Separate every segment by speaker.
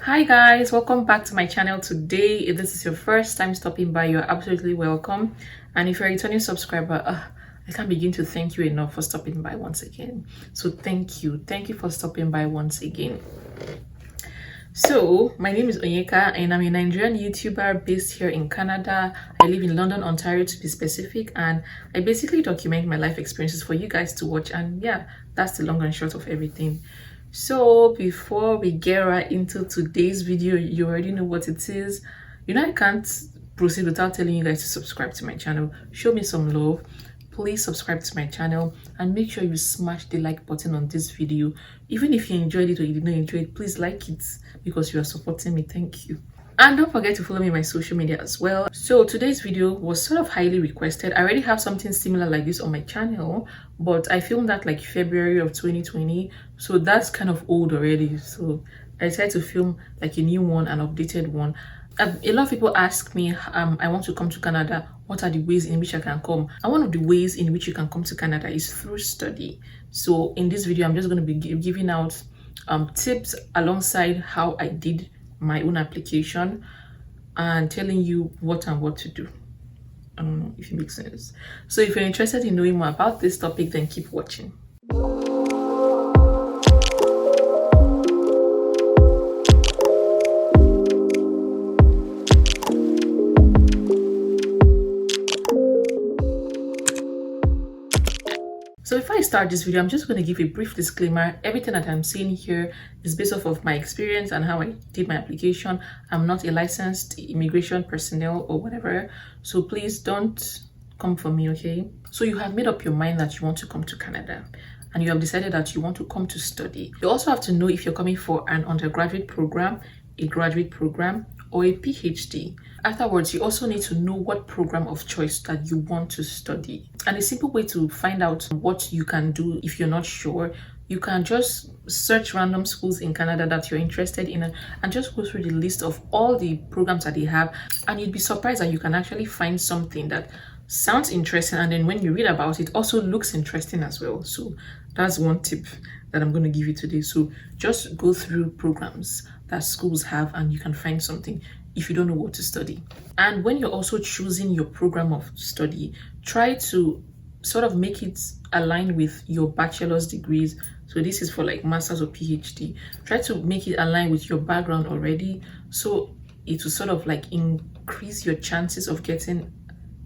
Speaker 1: Hi guys, welcome back to my channel. Today, if this is your first time stopping by, you're absolutely welcome. And if you're a returning subscriber, I can't begin to thank you enough for stopping by once again. So thank you for stopping by once again. So my name is Onyeka and I'm a Nigerian YouTuber based here in Canada. I live in London, Ontario to be specific, and I basically document my life experiences for you guys to watch. And yeah, that's the long and short of everything. So before we get right into today's video, you already know what it is. I can't proceed without telling you guys to subscribe to my channel. Show me some love. Please subscribe to my channel and make sure you smash the like button on this video. Even if you enjoyed it or you did not enjoy it, please like it because you are supporting me. Thank you. And don't forget to follow me on my social media as well. So today's video was sort of highly requested. I already have something similar like this on my channel, but I filmed that like February of 2020. So that's kind of old already. So I decided to film like a new one, an updated one. A lot of people ask me, I want to come to Canada. What are the ways in which I can come? And one of the ways in which you can come to Canada is through study. So in this video, I'm just going to be giving out tips alongside how I did my own application and telling you what to do. I don't know if it makes sense. So if you're interested in knowing more about this topic, then keep watching. So before I start this video, I'm just going to give a brief disclaimer. Everything that I'm saying here is based off of my experience and how I did my application. I'm not a licensed immigration personnel or whatever. So please don't come for me, okay? So you have made up your mind that you want to come to Canada and you have decided that you want to come to study. You also have to know if you're coming for an undergraduate program, a graduate program, or a PhD. Afterwards, you also need to know what program of choice that you want to study. And a simple way to find out what you can do if you're not sure, you can just search random schools in Canada that you're interested in and just go through the list of all the programs that they have, and you'd be surprised that you can actually find something that sounds interesting, and then when you read about it, also looks interesting as well. So that's one tip that I'm going to give you today. So just go through programs that schools have and you can find something if you don't know what to study. And when you're also choosing your program of study, try to sort of make it align with your bachelor's degrees. So this is for like master's or PhD. Try to make it align with your background already, so it will sort of like increase your chances of getting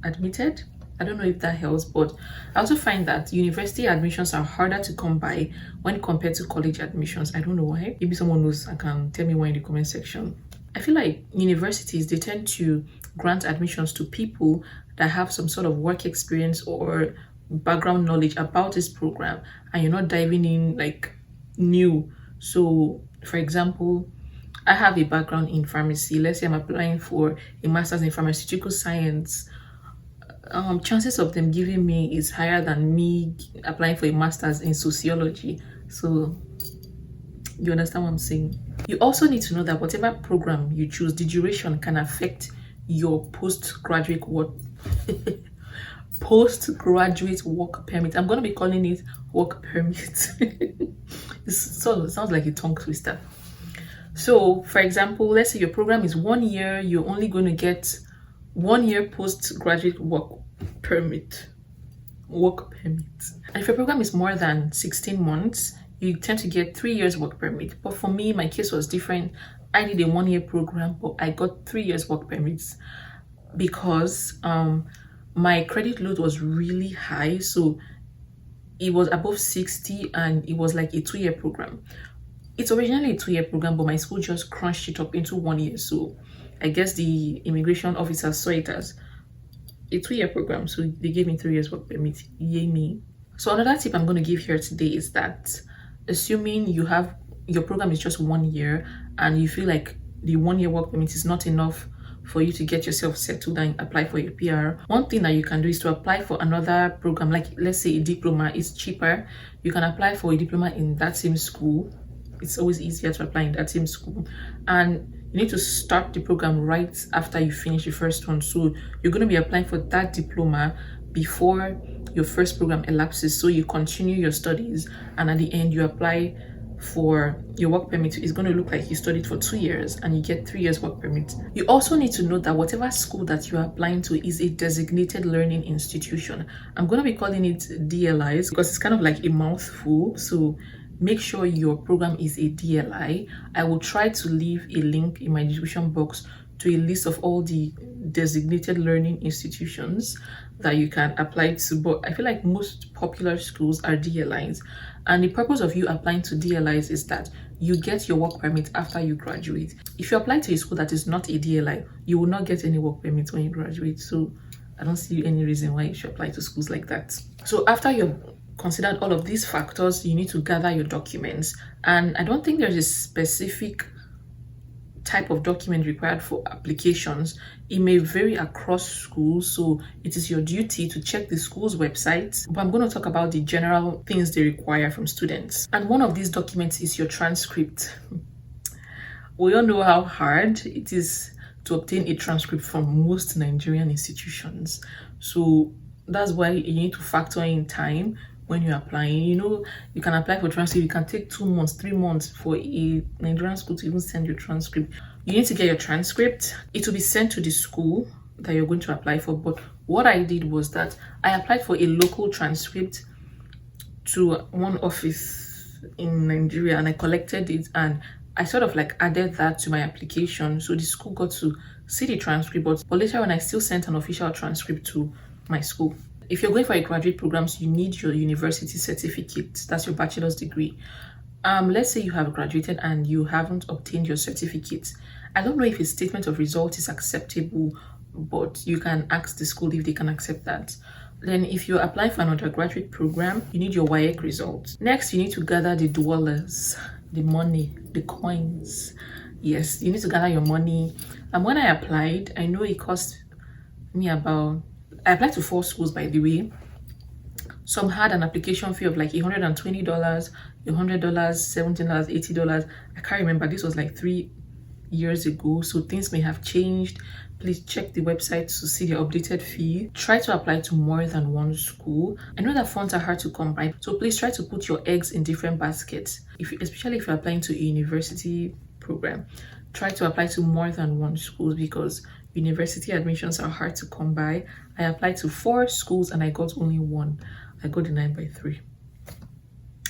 Speaker 1: admitted. I don't know if that helps, but I also find that university admissions are harder to come by when compared to college admissions. I don't know why. Maybe someone knows and can tell me why in the comment section. I feel like universities, they tend to grant admissions to people that have some sort of work experience or background knowledge about this program, and you're not diving in like new. So for example, I have a background in pharmacy. Let's say I'm applying for a master's in pharmaceutical science. Chances of them giving me is higher than me applying for a master's in sociology. So you understand what I'm saying? You also need to know that whatever program you choose, the duration can affect your postgraduate work permit. I'm going to be calling it work permit. It sounds like a tongue twister. So for example, let's say your program is 1 year, you're only going to get 1 year postgraduate work permit. And if your program is more than 16 months, you tend to get 3 years work permit. But for me, my case was different. I did a 1 year program, but I got 3 years work permits because my credit load was really high. So it was above 60 and it was like a 2 year program. It's originally a 2 year program, but my school just crunched it up into 1 year. So I guess the immigration officers saw it as a 2 year program, so they gave me 3 years work permit. Yay me. So another tip I'm going to give here today is that, assuming your program is just 1 year and you feel like the 1 year work permit is not enough for you to get yourself settled and apply for your PR, one thing that you can do is to apply for another program. Like let's say a diploma is cheaper, you can apply for a diploma in that same school. It's always easier to apply in that same school, and you need to start the program right after you finish the first one. So you're going to be applying for that diploma before your first program elapses, so you continue your studies and at the end you apply for your work permit is going to look like you studied for 2 years and you get 3 years work permit. You also need to know that whatever school that you are applying to is a designated learning institution. I'm going to be calling it DLIs because it's kind of like a mouthful. So make sure your program is a DLI. I will try to leave a link in my description box to a list of all the designated learning institutions that you can apply to, but I feel like most popular schools are DLIs. And the purpose of you applying to DLIs is that you get your work permit after you graduate. If you apply to a school that is not a DLI, you will not get any work permit when you graduate. So I don't see any reason why you should apply to schools like that. So after you've considered all of these factors, you need to gather your documents. And I don't think there's a specific type of document required for applications. It may vary across schools, so it is your duty to check the school's website. But I'm going to talk about the general things they require from students. And one of these documents is your transcript. We all know how hard it is to obtain a transcript from most Nigerian institutions. So that's why you need to factor in time when you're applying. You know, you can apply for transcript, you can take 2 months, 3 months for a Nigerian school to even send your transcript. You need to get your transcript. It will be sent to the school that you're going to apply for. But what I did was that I applied for a local transcript to one office in Nigeria and I collected it and I sort of like added that to my application. So the school got to see the transcript, but later on I still sent an official transcript to my school. If you're going for a graduate programs, you need your university certificate. That's your bachelor's degree. Let's say you have graduated and you haven't obtained your certificate. I don't know if a statement of result is acceptable, but you can ask the school if they can accept that. Then if you apply for an undergraduate program, you need your WAEC results. Next, you need to gather the dollars, the money, the coins. Yes, you need to gather your money. And when I applied, I know it cost me about, I applied to 4 schools, by the way. Some had an application fee of like $120, $100, $17, $80. I can't remember. This was like 3 years ago, so things may have changed. Please check the website to see the updated fee. Try to apply to more than one school. I know that funds are hard to come by, so please try to put your eggs in different baskets. Especially if you're applying to a university program, try to apply to more than one school because university admissions are hard to come by. I applied to 4 schools and I got only 1. I got denied by 3.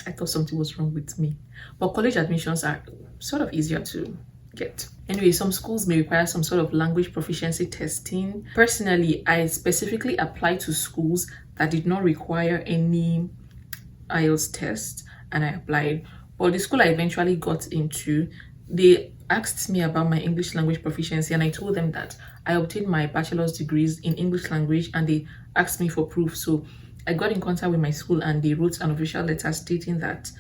Speaker 1: I thought something was wrong with me. But college admissions are sort of easier to get. Anyway, some schools may require some sort of language proficiency testing. Personally, I specifically applied to schools that did not require any IELTS test and I applied. But the school I eventually got into, they asked me about my English language proficiency and I told them that I obtained my bachelor's degrees in English language and they asked me for proof. So I got in contact with my school and they wrote an official letter stating that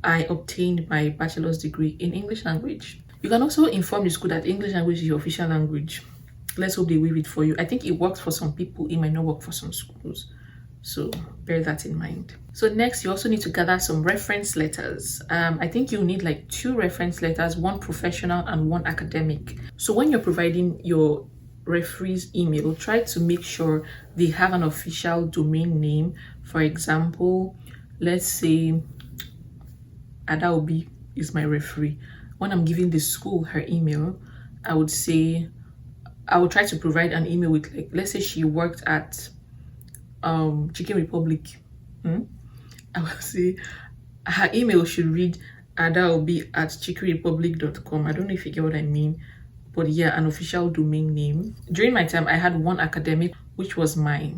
Speaker 1: I obtained my bachelor's degree in English language. You can also inform the school that English language is your official language. Let's hope they waive it for you. I think it works for some people, it might not work for some schools. So bear that in mind. So next, you also need to gather some reference letters. I think you'll need like 2 reference letters, 1 professional and 1 academic. So when you're providing your referee's email, try to make sure they have an official domain name. For example, let's say Adaobi is my referee. When I'm giving the school her email, I would try to provide an email with, like, let's say she worked at Chicken Republic. I would say her email should read adaobi@chickenrepublic.com. I don't know if you get what I mean, but yeah, an official domain name. During my time, I had 1 academic, which was my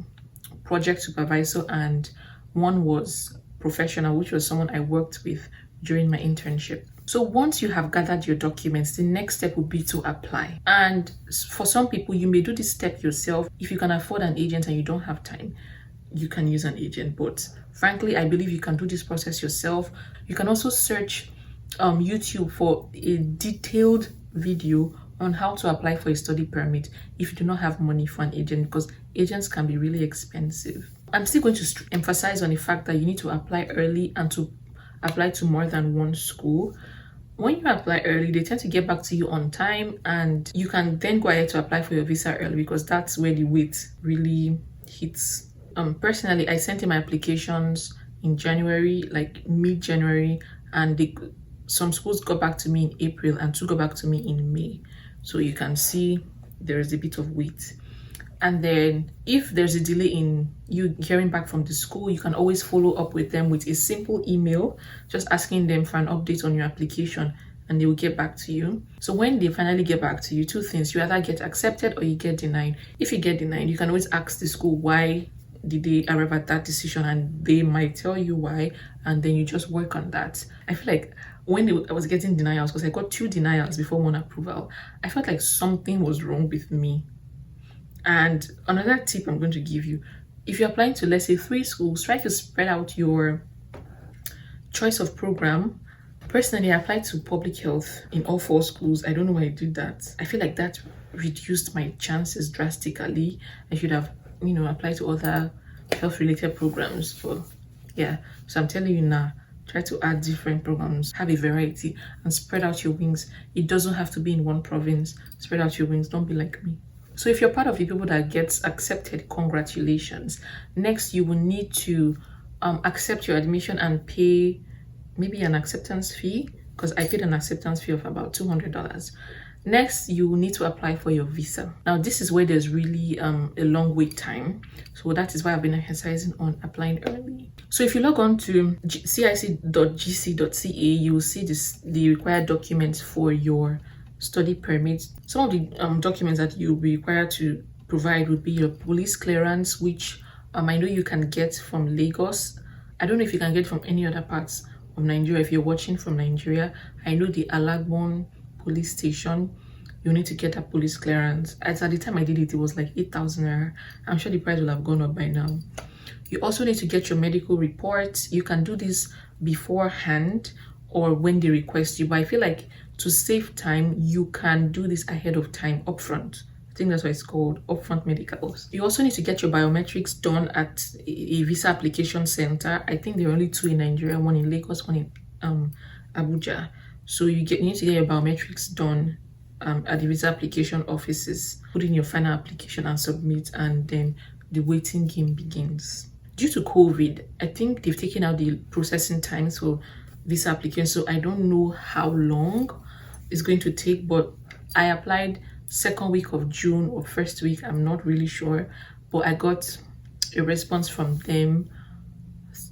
Speaker 1: project supervisor, and 1 was professional, which was someone I worked with during my internship. So once you have gathered your documents, the next step would be to apply. And for some people, you may do this step yourself. If you can afford an agent and you don't have time, you can use an agent. But frankly, I believe you can do this process yourself. You can also search YouTube for a detailed video on how to apply for a study permit if you do not have money for an agent, because agents can be really expensive. I'm still going to emphasize on the fact that you need to apply early and to apply to more than 1 school. When you apply early, they tend to get back to you on time and you can then go ahead to apply for your visa early because that's where the wait really hits. Personally, I sent in my applications in January, like mid-January, and some schools got back to me in April and 2 got back to me in May. So you can see there is a bit of wait. And then if there's a delay in you hearing back from the school, you can always follow up with them with a simple email, just asking them for an update on your application, and they will get back to you. So when they finally get back to you, 2 things: you either get accepted or you get denied. If you get denied, you can always ask the school why did they arrive at that decision, and they might tell you why, and then you just work on that. I feel like when I was getting denials, because I got 2 denials before 1 approval, I felt like something was wrong with me. And another tip I'm going to give you: if you're applying to, let's say, 3 schools, try to spread out your choice of program. Personally, I applied to public health in all 4 schools. I don't know why I did that. I feel like that reduced my chances drastically. I should have, applied to other health related programs. But yeah, so I'm telling you now, try to add different programs, have a variety, and spread out your wings. It doesn't have to be in one province. Spread out your wings. Don't be like me. So if you're part of the people that gets accepted, congratulations. Next, you will need to accept your admission and pay maybe an acceptance fee, because I paid an acceptance fee of about $200. Next, you will need to apply for your visa. Now, this is where there's really a long wait time. So that is why I've been emphasizing on applying early. So if you log on to cic.gc.ca, you will see the required documents for your study permit. Some of the documents that you'll be required to provide would be your police clearance, which I know you can get from Lagos. I don't know if you can get from any other parts of Nigeria. If you're watching from Nigeria, I know the Alagbon police station, you need to get a police clearance. As at the time I did it, it was like 8,000 naira. I'm sure the price will have gone up by now. You also need to get your medical reports. You can do this beforehand or when they request you, but I feel like to save time, you can do this ahead of time, upfront. I think that's why it's called upfront medicals. You also need to get your biometrics done at a visa application center. I think there are only 2 in Nigeria, one in Lagos, one in Abuja. So you need to get your biometrics done at the visa application offices. Put in your final application and submit, and then the waiting game begins. Due to COVID, I think they've taken out the processing times for visa application, so I don't know how long it's going to take, but I applied 2nd week of June or 1st week, I'm not really sure, but I got a response from them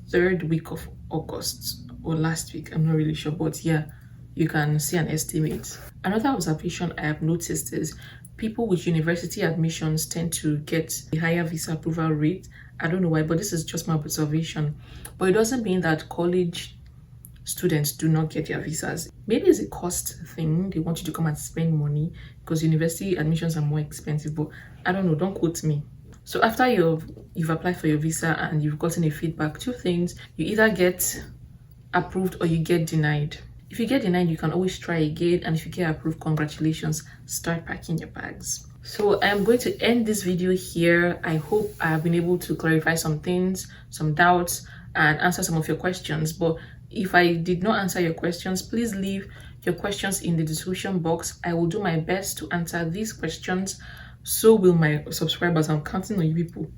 Speaker 1: 3rd week of August or last week, I'm not really sure, but yeah, you can see an estimate. Another observation I have noticed is people with university admissions tend to get a higher visa approval rate. I don't know why, but this is just my observation. But it doesn't mean that college students do not get their visas. Maybe it's a cost thing. They want you to come and spend money because university admissions are more expensive, but I don't know, don't quote me. So after you've applied for your visa and you've gotten a feedback, 2 things: you either get approved or you get denied. If you get denied, you can always try again, and if you get approved, congratulations, start packing your bags. So I'm going to end this video here. I hope I have been able to clarify some things, some doubts, and answer some of your questions. But if I did not answer your questions, please leave your questions in the description box. I will do my best to answer these questions. So will my subscribers. I'm counting on you people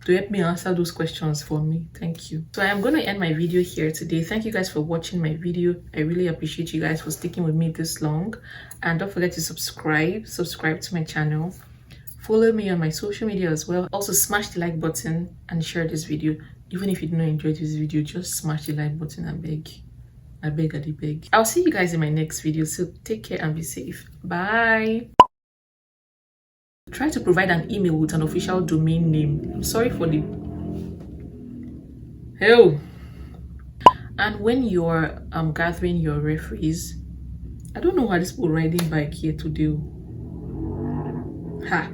Speaker 1: to help me answer those questions for me. Thank you. So I am going to end my video here today. Thank you guys for watching my video. I really appreciate you guys for sticking with me this long. And don't forget to subscribe to my channel. Follow me on my social media as well. Also smash the like button and share this video. Even if you did not enjoy this video, just smash the like button. I beg. I beg. I'll see you guys in my next video. So take care and be safe. Bye. Try to provide an email with an official domain name. I'm sorry for the hell. And when you're gathering your referees, I don't know why this people riding bike here to do. Ha.